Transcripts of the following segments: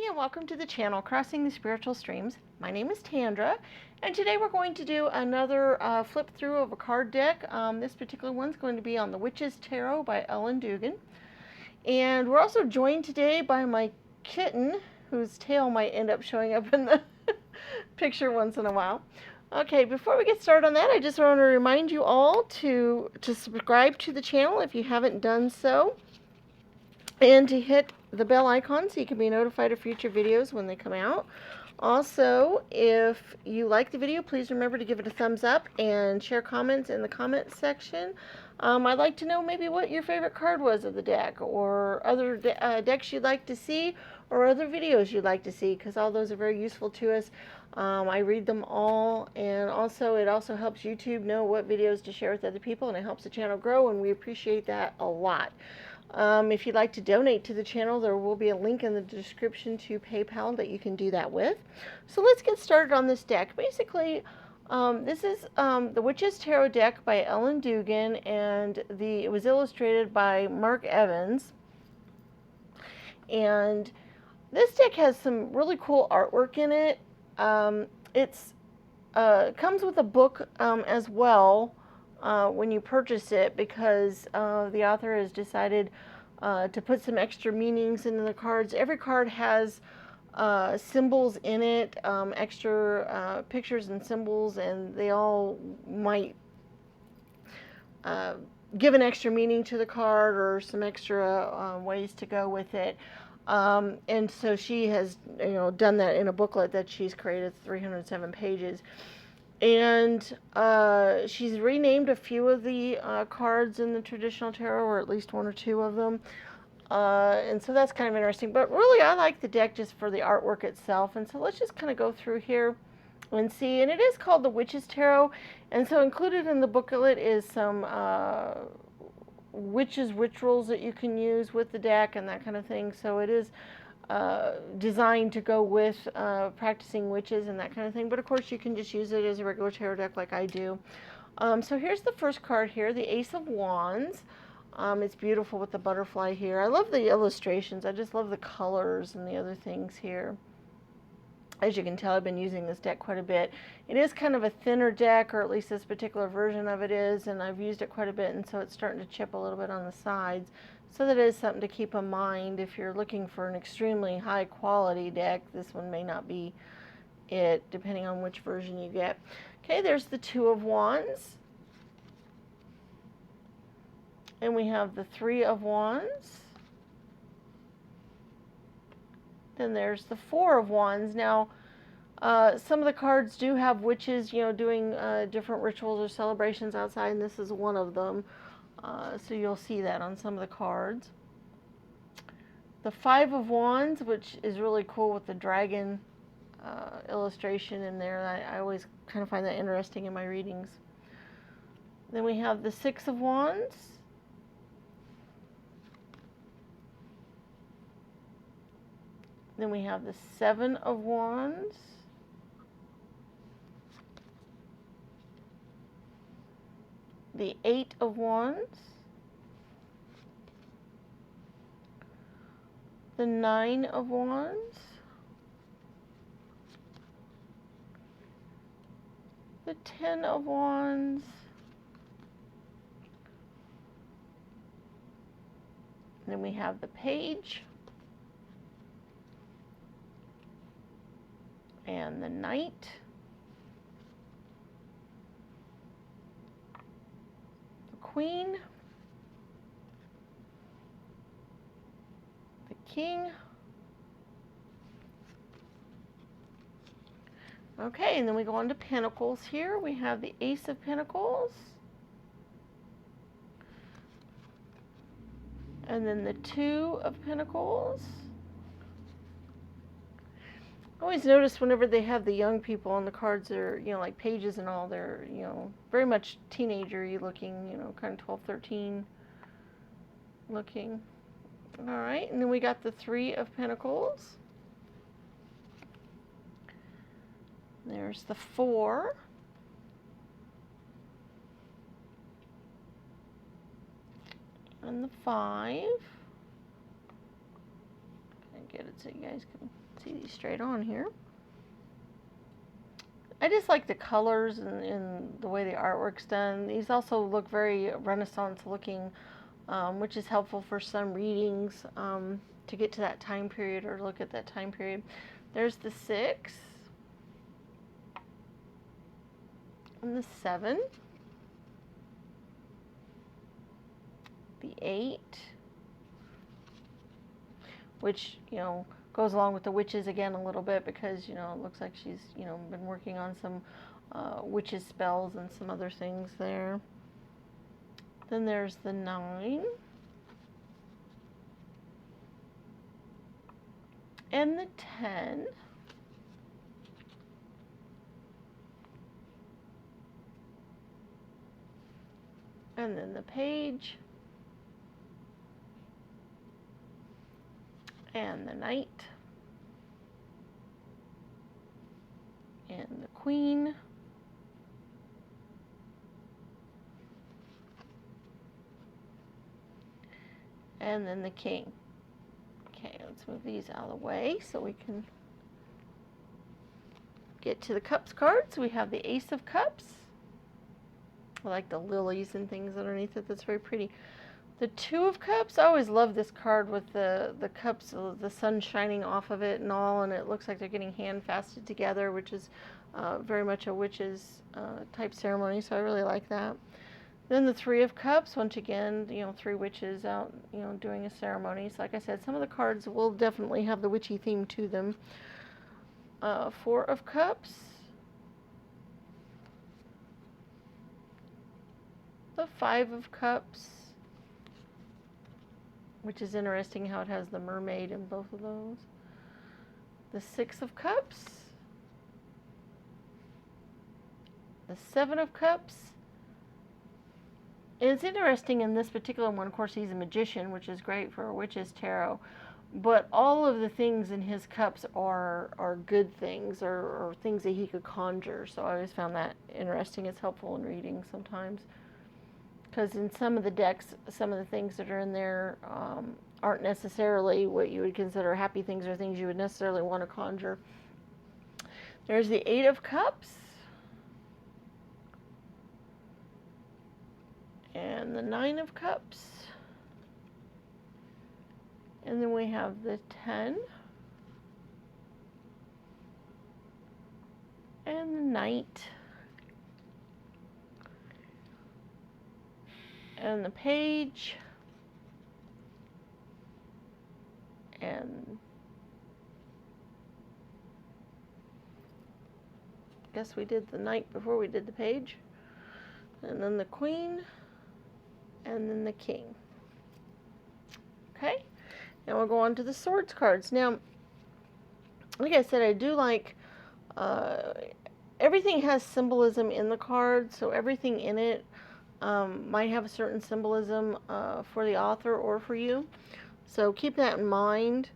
and welcome to the channel Crossing the Spiritual Streams. My name is Tandra, and today we're going to do another flip through of a card deck. This particular one's going to be on the Witch's Tarot by Ellen Dugan. And we're also joined today by my kitten, whose tail might end up showing up in the picture once in a while. Okay, before we get started on that, I just want to remind you all to subscribe to the channel if you haven't done so, and to hit the bell icon so you can be notified of future videos when they come out. Also, if you like the video, please remember to give it a thumbs up and share comments in the comments section. I'd like to know maybe what your favorite card was of the deck, or other decks you'd like to see, or other videos you'd like to see, because all those are very useful to us. I read them all, and also it also helps YouTube know what videos to share with other people, and it helps the channel grow, and we appreciate that a lot. If you'd like to donate to the channel, there will be a link in the description to PayPal that you can do that with. So let's get started on this deck. Basically, this is the Witch's Tarot deck by Ellen Dugan, and it was illustrated by Mark Evans. And this deck has some really cool artwork in it. It comes with a book as well. When you purchase it, because the author has decided to put some extra meanings into the cards. Every card has symbols in it, extra pictures and symbols, and they all might give an extra meaning to the card or some extra ways to go with it. And so she has, done that in a booklet that she's created, 307 pages. And she's renamed a few of the cards in the traditional tarot, or at least one or two of them. And so that's kind of interesting. But really, I like the deck just for the artwork itself. And so let's just kind of go through here and see. And it is called the Witch's Tarot. And so included in the booklet is some witches rituals that you can use with the deck and that kind of thing. So it is designed to go with practicing witches and that kind of thing, but of course you can just use it as a regular tarot deck like I do. So here's the first card here, the Ace of Wands. It's beautiful with the butterfly here. I love the illustrations. I just love the colors and the other things here. As you can tell, I've been using this deck quite a bit. It is kind of a thinner deck, or at least this particular version of it is, and I've used it quite a bit, and so it's starting to chip a little bit on the sides. So that is something to keep in mind. If you're looking for an extremely high quality deck, this one may not be it, depending on which version you get. Okay, there's the Two of Wands. And we have the Three of Wands. Then there's the Four of Wands. Now, some of the cards do have witches, doing different rituals or celebrations outside, and this is one of them. So you'll see that on some of the cards. The Five of Wands, which is really cool with the dragon illustration in there. I always kind of find that interesting in my readings. Then we have the Six of Wands. Then we have the Seven of Wands. The Eight of Wands. The Nine of Wands. The Ten of Wands. And then we have the Page. And the Knight. The Queen. The King. Okay, and then we go on to Pentacles here. We have the Ace of Pentacles. And then the Two of Pentacles. I always notice whenever they have the young people on the cards, they're, like pages and all, they're, very much teenager-y looking, kind of 12, 13 looking. All right, and then we got the Three of Pentacles. There's the Four. and the 5. And get it so you guys can see these straight on here. I just like the colors and the way the artwork's done. These also look very Renaissance looking, which is helpful for some readings to get to that time period or look at that time period. There's the 6 and the 7, the 8, which, you know, goes along with the witches again a little bit because, you know, it looks like she's, you know, been working on some witches spells and some other things there. Then there's the 9 and the 10 and then the page and the knight and the queen and then the king. Okay, let's move these out of the way so we can get to the cups cards. We have the Ace of Cups. I like the lilies and things underneath it. That's very pretty. The 2 of Cups, I always love this card with the cups, the sun shining off of it and all, and it looks like they're getting hand fasted together, which is very much a witch's type ceremony, so I really like that. Then the 3 of Cups, once again, you know, 3 witches out, you know, doing a ceremony. So like I said, some of the cards will definitely have the witchy theme to them. 4 of Cups. The 5 of Cups, which is interesting how it has the mermaid in both of those. The 6 of Cups. The 7 of Cups. And it's interesting in this particular one, of course, he's a magician, which is great for a witch's tarot. But all of the things in his cups are good things or things that he could conjure. So I always found that interesting. It's helpful in reading sometimes. Because in some of the decks, some of the things that are in there aren't necessarily what you would consider happy things or things you would necessarily want to conjure. There's the 8 of Cups. And the 9 of Cups. And then we have the 10. And the Knight. And the page, and I guess we did the knight before we did the page, and then the queen, and then the king. Okay, now we'll go on to the swords cards. Now, like I said, I do like everything has symbolism in the card, so everything in it might have a certain symbolism for the author or for you. So keep that in mind.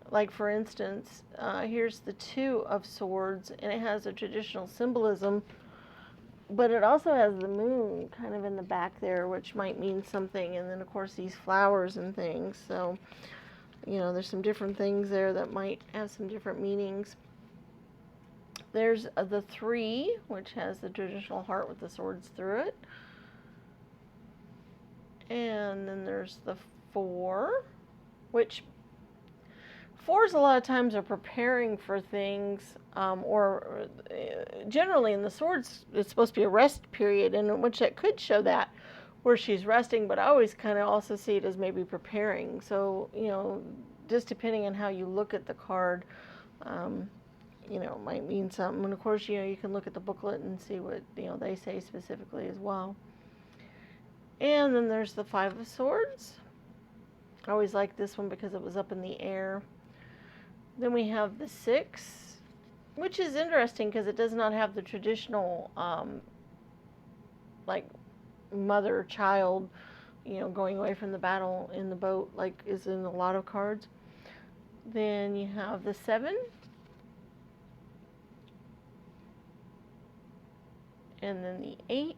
Like for instance, here's the 2 of Swords, and it has a traditional symbolism, but it also has the moon kind of in the back there, which might mean something. And then of course these flowers and things. So, you know, there's some different things there that might have some different meanings. There's the 3, which has the traditional heart with the swords through it. And then there's the 4, which 4s a lot of times are preparing for things, or generally in the swords, it's supposed to be a rest period, in which that could show that, where she's resting, but I always kind of also see it as maybe preparing. So, you know, just depending on how you look at the card, you know, might mean something. And of course, you know, you can look at the booklet and see what, you know, they say specifically as well. And then there's the 5 of Swords. I always like this one because it was up in the air. Then we have the 6, which is interesting because it does not have the traditional, like, mother-child, you know, going away from the battle in the boat, like is in a lot of cards. Then you have the 7. And then the 8,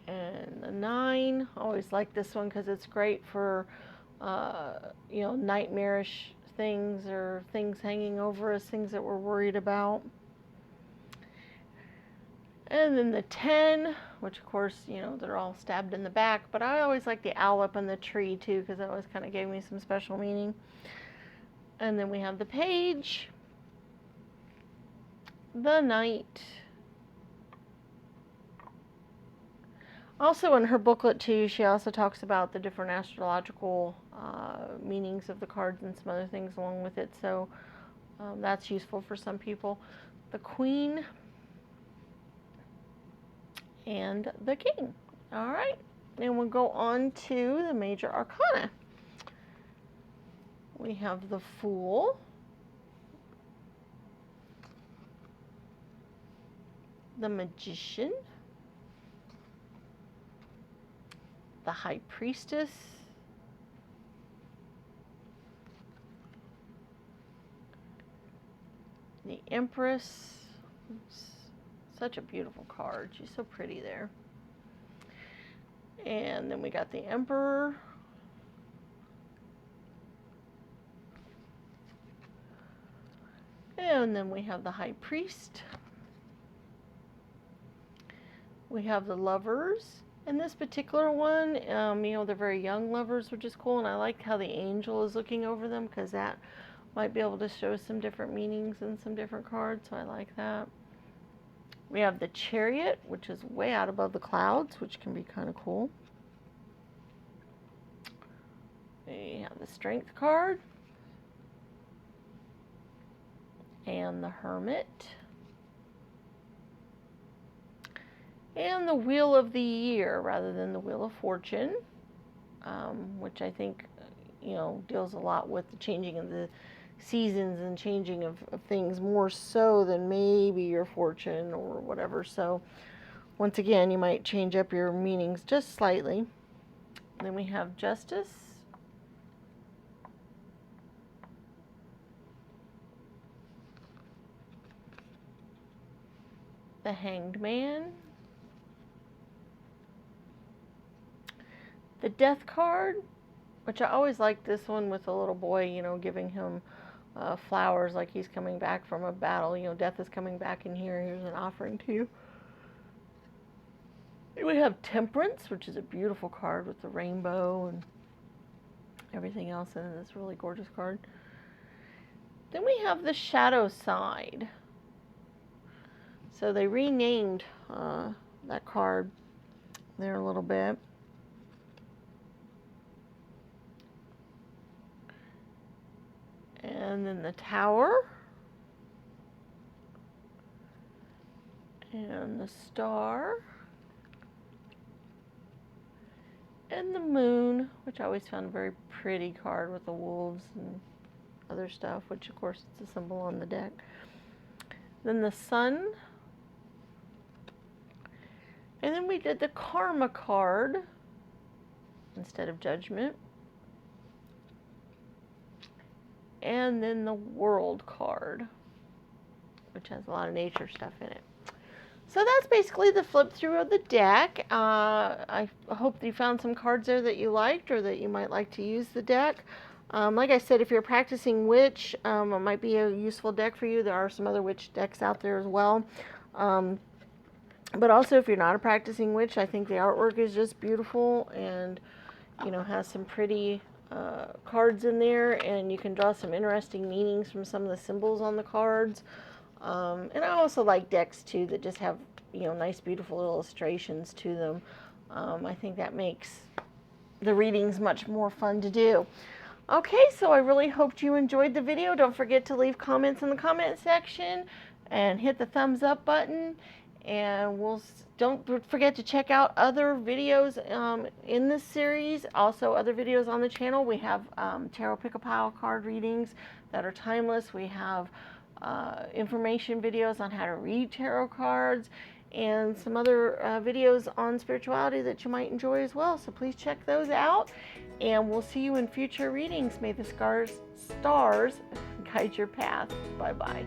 and And the 9, I always like this one because it's great for, you know, nightmarish things or things hanging over us, things that we're worried about. And then the 10, which of course, you know, they're all stabbed in the back, but I always like the owl up in the tree too, because that always kind of gave me some special meaning. And then we have the page, the knight. Also in her booklet too, she also talks about the different astrological meanings of the cards and some other things along with it, so that's useful for some people. The queen and the king. All right, and we'll go on to the major arcana. We have the Fool, the Magician, the High Priestess, the Empress. Such a beautiful card. She's so pretty there. And then we got the Emperor. And then we have the High Priest. We have the Lovers. And this particular one, you know, they're very young lovers, which is cool. And I like how the angel is looking over them, because that might be able to show some different meanings in some different cards. So I like that. We have the Chariot, which is way out above the clouds, which can be kind of cool. We have the Strength card. And the Hermit. And the Wheel of the Year, rather than the Wheel of Fortune, which I think, you know, deals a lot with the changing of the seasons and changing of things more so than maybe your fortune or whatever. So once again, you might change up your meanings just slightly. And then we have Justice, the Hanged Man, the Death card, which I always like this one with a little boy, you know, giving him flowers like he's coming back from a battle. You know, death is coming back in here. Here's an offering to you. We have Temperance, which is a beautiful card with the rainbow and everything else in it. It's a really gorgeous card. Then we have the Shadow side. So they renamed that card there a little bit. And then the Tower, and the Star, and the Moon, which I always found a very pretty card with the wolves and other stuff, which of course it's a symbol on the deck. Then the Sun, and then we did the Karma card instead of Judgment. And then the World card, which has a lot of nature stuff in it. So that's basically the flip through of the deck. I hope that you found some cards there that you liked, or that you might like to use the deck. Like I said, if you're practicing Witch, it might be a useful deck for you. There are some other Witch decks out there as well. But also, if you're not a practicing Witch, I think the artwork is just beautiful, and, you know, has some pretty cards in there, and you can draw some interesting meanings from some of the symbols on the cards. And I also like decks too that just have, you know, nice beautiful illustrations to them. I think that makes the readings much more fun to do. Okay, so I really hoped you enjoyed the video. Don't forget to leave comments in the comment section and hit the thumbs up button. And don't forget to check out other videos in this series. Also, other videos on the channel. We have Tarot Pick-a-Pile card readings that are timeless. We have information videos on how to read tarot cards, and some other videos on spirituality that you might enjoy as well. So please check those out, and we'll see you in future readings. May the stars guide your path. Bye-bye.